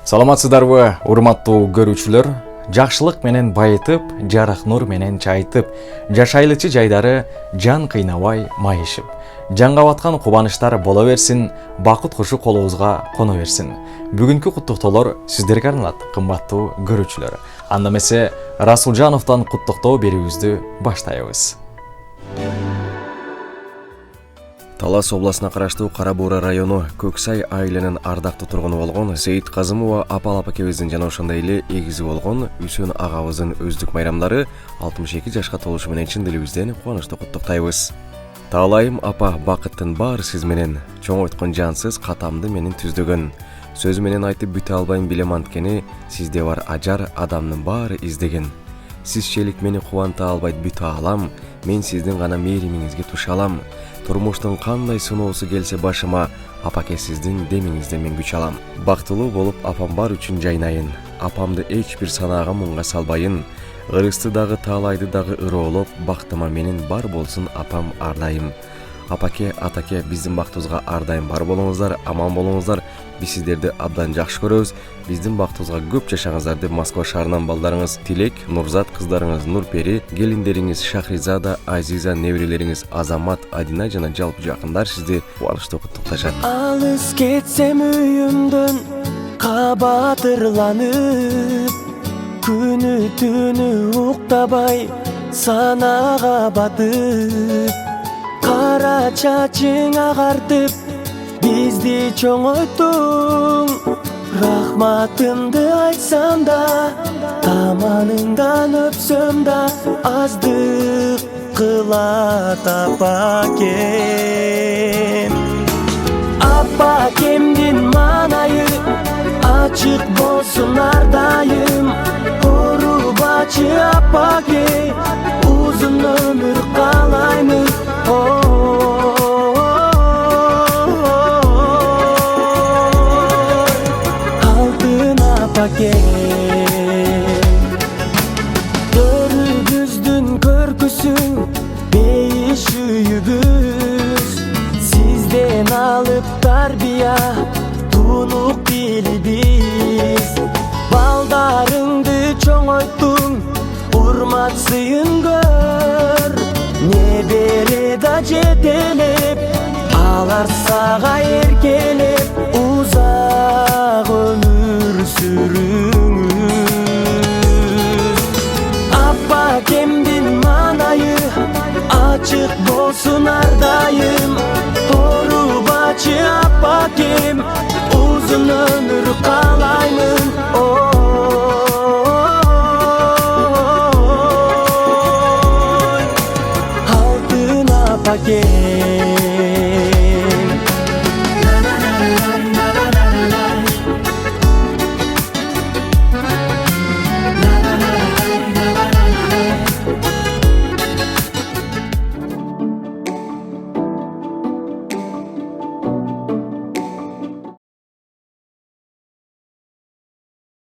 Саламатсыздарбы, урматтуу көрүүчүлөр? Жакшылык менен байытып, жарык нур менен чайытып, жашайлычы жайдары жан кыйнабай майышып. Жанга баткан кубанычтар боло берсин, бакыт кушу колубузга коно берсин. Бүгүнкү куттуктоолор сиздерге арналат, кымбаттуу көрүүчүлөр. Анда эмесе Расулжановдон куттуктоо берүүбүздү баштайбыз. Талас областына караштуу Кара Буура району Көксай айылынын ардактуу тургуну болгон Сейит Казымова апал апакебиздин жана ошондой эле эгизи болгон Үсөн агабыздын өздүк майрамдары 62 жашка толушу менен чын дилибизден кубанычтуу куттуктайбыз. Таалайым апа, бакыттын баары сиз менен, чоңойткон жансыз катамды менин түздөгөн. Сөз менен айтып бүтө албайм билем анткени, сизде бар ажар адамдын баары издеген. Сизчелик мени кубанта албайт бүтө алам, мен сиздин гана мээримиңизге туша алам. Турмуштун кандай сыноосу келсе башыма, апаке сиздин демиңизден мен күч алам. Бактылуу болуп апам бар үчүн жайнайын, апамды эч бир санаага мунга салбайын. Ырысты дагы таалайды дагы ыроолоп, бактыма менин бар болсун апам ардайым. Апаке, атаке, биздин бактыбызга ардайым бар болуңуздар, аман болуңуздар. Биз сиздерди абдан жакшы көрөбүз. Биздин бактыбызга көп жашаңыздар деп Москва шаарынан балдарыңыз Тилек, Нурзат, кыздарыңыз Нурпери, келиндериңиз Шахризада, Азиза, неберелериңиз Азамат, Адина жана жалпы жакындар сизди кубанычтуу куттукташат. Алыс кетсем үйүмдөн кабатырланып, күнү түнү уктабай санага батып, кара чачың агартып бизди чоңойттуң. Рахматымды айтсам да, таманыңдан өпсөм да, аздык кылат апакем. Апакемдин маанайы ачык болсун ардайым. Орубачы апаке, узун өмүр каалаймын. Алтын апакем, төрүбүздүн көркүсүң бейиш үйүбүз. Сизден алып тарбия, тунук билибиз. Балдарыңды чоңойттуң, урмат сыйын көр. Небере да жетелеп, алар сага эркелеп, узак өмүр сүрүңүз. Апакемдин маанайы ачык болсун ардайым. Орубачы апакем, узун өмүр каалаймын. Алтын апакем.